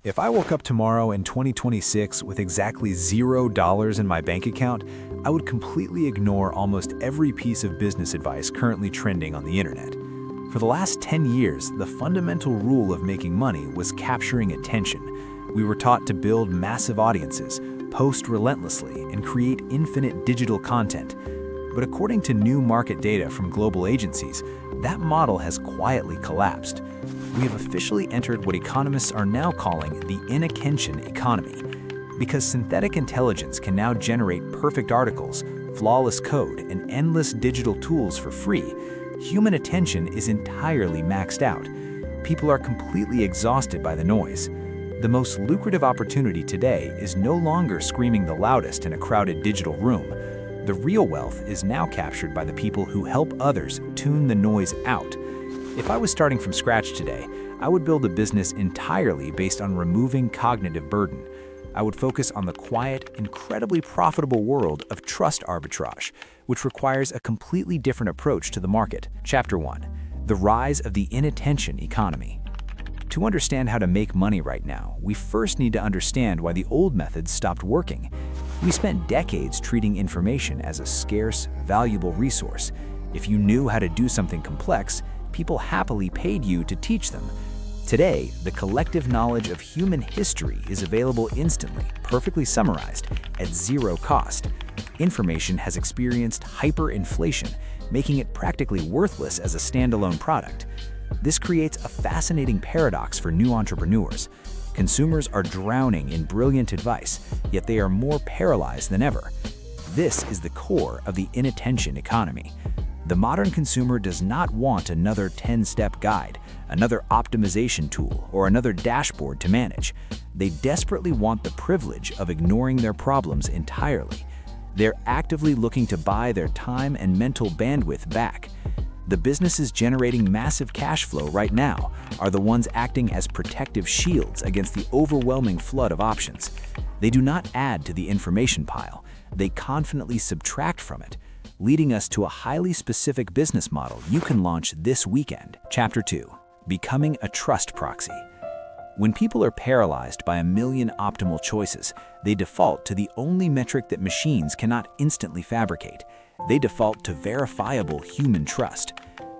If I woke up tomorrow in 2026 with exactly $0 in my bank account, I would completely ignore almost every piece of business advice currently trending on the internet. For the last 10 years, the fundamental rule of making money was capturing attention. We were taught to build massive audiences, post relentlessly, and create infinite digital content. But according to new market data from global agencies, that model has quietly collapsed. We have officially entered what economists are now calling the inattention economy. Because synthetic intelligence can now generate perfect articles, flawless code, and endless digital tools for free, human attention is entirely maxed out. People are completely exhausted by the noise. The most lucrative opportunity today is no longer screaming the loudest in a crowded digital room. The real wealth is now captured by the people who help others tune the noise out. If I was starting from scratch today, I would build a business entirely based on removing cognitive burden. I would focus on the quiet, incredibly profitable world of trust arbitrage, which requires a completely different approach to the market. Chapter 1. The Rise of the Inattention Economy. To understand how to make money right now, we first need to understand why the old methods stopped working. We spent decades treating information as a scarce, valuable resource. If you knew how to do something complex, people happily paid you to teach them. Today, the collective knowledge of human history is available instantly, perfectly summarized, at zero cost. Information has experienced hyperinflation, making it practically worthless as a standalone product. This creates a fascinating paradox for new entrepreneurs. Consumers are drowning in brilliant advice, yet they are more paralyzed than ever. This is the core of the inattention economy. The modern consumer does not want another 10-step guide, another optimization tool, or another dashboard to manage. They desperately want the privilege of ignoring their problems entirely. They're actively looking to buy their time and mental bandwidth back. The businesses generating massive cash flow right now are the ones acting as protective shields against the overwhelming flood of options. They do not add to the information pile, they confidently subtract from it, leading us to a highly specific business model you can launch this weekend. Chapter 2. Becoming a trust proxy. When people are paralyzed by a million optimal choices, they default to the only metric that machines cannot instantly fabricate. They default to verifiable human trust.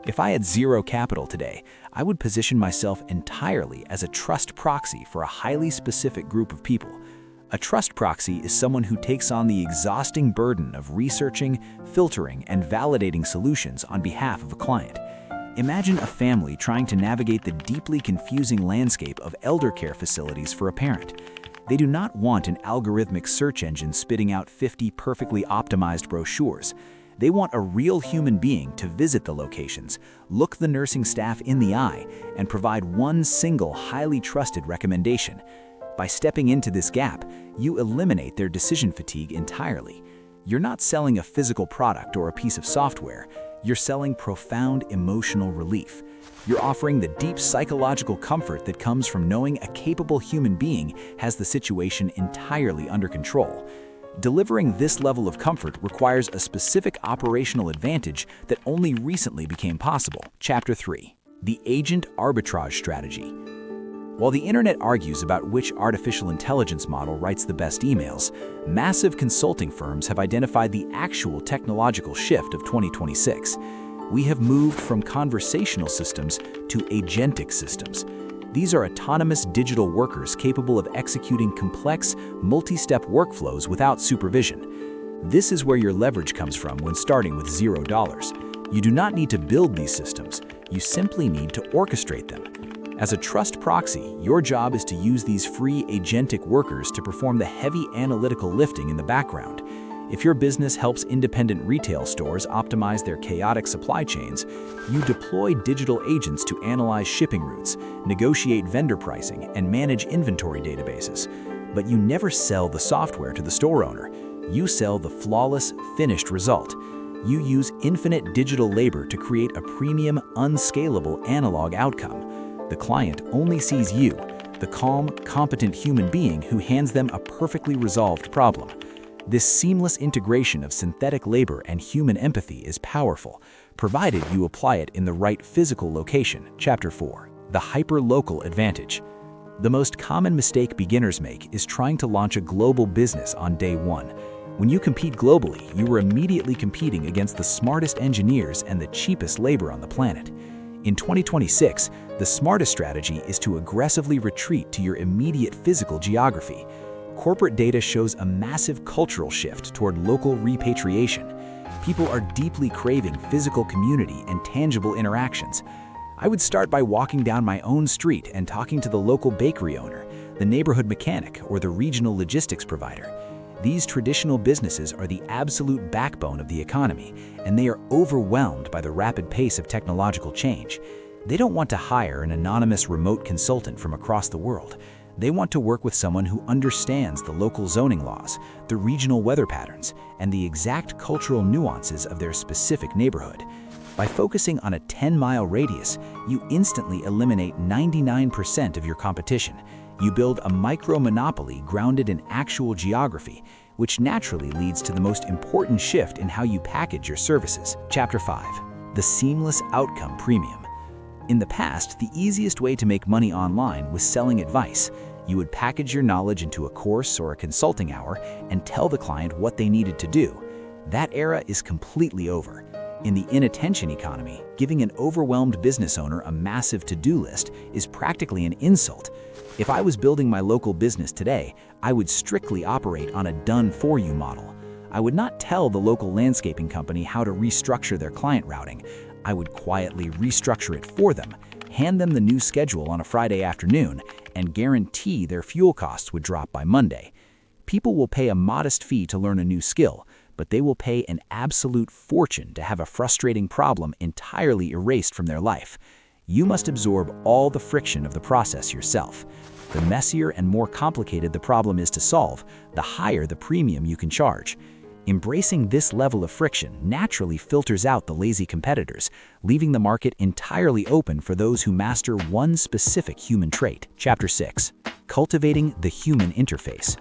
If I had zero capital today, I would position myself entirely as a trust proxy for a highly specific group of people. A trust proxy is someone who takes on the exhausting burden of researching, filtering, and validating solutions on behalf of a client. Imagine a family trying to navigate the deeply confusing landscape of elder care facilities for a parent. They do not want an algorithmic search engine spitting out 50 perfectly optimized brochures. They want a real human being to visit the locations, look the nursing staff in the eye, and provide one single highly trusted recommendation. By stepping into this gap, you eliminate their decision fatigue entirely. You're not selling a physical product or a piece of software. You're selling profound emotional relief. You're offering the deep psychological comfort that comes from knowing a capable human being has the situation entirely under control. Delivering this level of comfort requires a specific operational advantage that only recently became possible. Chapter 3. The Agent Arbitrage Strategy. While the internet argues about which artificial intelligence model writes the best emails, massive consulting firms have identified the actual technological shift of 2026. We have moved from conversational systems to agentic systems. These are autonomous digital workers capable of executing complex, multi-step workflows without supervision. This is where your leverage comes from when starting with $0. You do not need to build these systems, you simply need to orchestrate them. As a trust proxy, your job is to use these free agentic workers to perform the heavy analytical lifting in the background. If your business helps independent retail stores optimize their chaotic supply chains, you deploy digital agents to analyze shipping routes, negotiate vendor pricing, and manage inventory databases. But you never sell the software to the store owner. You sell the flawless, finished result. You use infinite digital labor to create a premium, unscalable analog outcome. The client only sees you, the calm, competent human being who hands them a perfectly resolved problem. This seamless integration of synthetic labor and human empathy is powerful, provided you apply it in the right physical location. Chapter 4. The Hyperlocal Advantage. The most common mistake beginners make is trying to launch a global business on day one. When you compete globally, you are immediately competing against the smartest engineers and the cheapest labor on the planet. In 2026, the smartest strategy is to aggressively retreat to your immediate physical geography. Corporate data shows a massive cultural shift toward local repatriation. People are deeply craving physical community and tangible interactions. I would start by walking down my own street and talking to the local bakery owner, the neighborhood mechanic, or the regional logistics provider. These traditional businesses are the absolute backbone of the economy, and they are overwhelmed by the rapid pace of technological change. They don't want to hire an anonymous remote consultant from across the world. They want to work with someone who understands the local zoning laws, the regional weather patterns, and the exact cultural nuances of their specific neighborhood. By focusing on a 10-mile radius, you instantly eliminate 99% of your competition. You build a micro-monopoly grounded in actual geography, which naturally leads to the most important shift in how you package your services. Chapter 5. The Seamless Outcome Premium. In the past, the easiest way to make money online was selling advice. You would package your knowledge into a course or a consulting hour and tell the client what they needed to do. That era is completely over. In the inattention economy, giving an overwhelmed business owner a massive to-do list is practically an insult. If I was building my local business today, I would strictly operate on a done-for-you model. I would not tell the local landscaping company how to restructure their client routing. I would quietly restructure it for them, hand them the new schedule on a Friday afternoon, and guarantee their fuel costs would drop by Monday. People will pay a modest fee to learn a new skill, but they will pay an absolute fortune to have a frustrating problem entirely erased from their life. You must absorb all the friction of the process yourself. The messier and more complicated the problem is to solve, the higher the premium you can charge. Embracing this level of friction naturally filters out the lazy competitors, leaving the market entirely open for those who master one specific human trait. Chapter 6. Cultivating the Human Interface.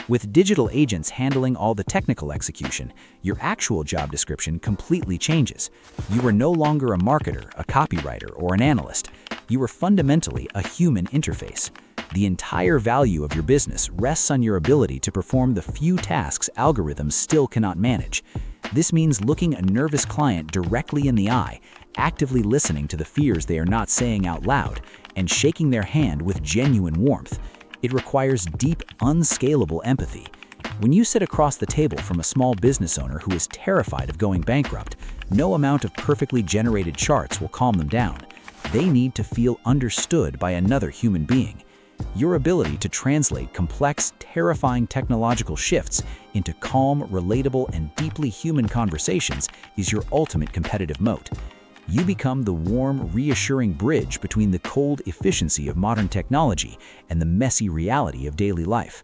With digital agents handling all the technical execution, your actual job description completely changes. You are no longer a marketer, a copywriter, or an analyst. You are fundamentally a human interface. The entire value of your business rests on your ability to perform the few tasks algorithms still cannot manage. This means looking a nervous client directly in the eye, actively listening to the fears they are not saying out loud, and shaking their hand with genuine warmth. It requires deep, unscalable empathy. When you sit across the table from a small business owner who is terrified of going bankrupt, no amount of perfectly generated charts will calm them down. They need to feel understood by another human being. Your ability to translate complex, terrifying technological shifts into calm, relatable, and deeply human conversations is your ultimate competitive moat. You become the warm, reassuring bridge between the cold efficiency of modern technology and the messy reality of daily life.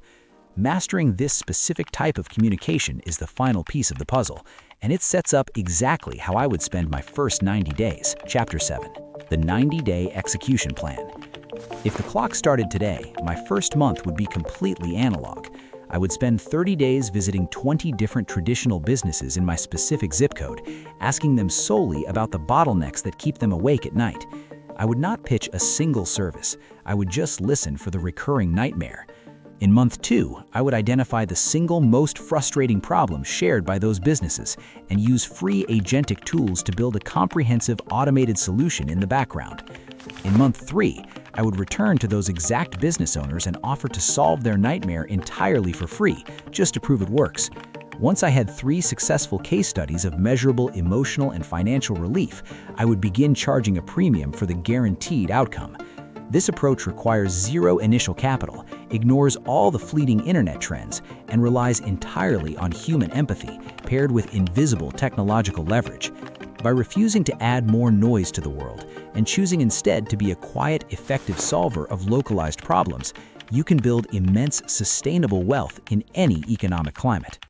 Mastering this specific type of communication is the final piece of the puzzle, and it sets up exactly how I would spend my first 90 days. Chapter 7. The 90-Day Execution Plan. If the clock started today, my first month would be completely analog. I would spend 30 days visiting 20 different traditional businesses in my specific zip code, asking them solely about the bottlenecks that keep them awake at night. I would not pitch a single service. I would just listen for the recurring nightmare. In month 2, I would identify the single most frustrating problem shared by those businesses and use free agentic tools to build a comprehensive automated solution in the background. In month 3, I would return to those exact business owners and offer to solve their nightmare entirely for free, just to prove it works. Once I had 3 successful case studies of measurable emotional and financial relief, I would begin charging a premium for the guaranteed outcome. This approach requires zero initial capital, ignores all the fleeting internet trends, and relies entirely on human empathy, paired with invisible technological leverage. By refusing to add more noise to the world and choosing instead to be a quiet, effective solver of localized problems, you can build immense, sustainable wealth in any economic climate.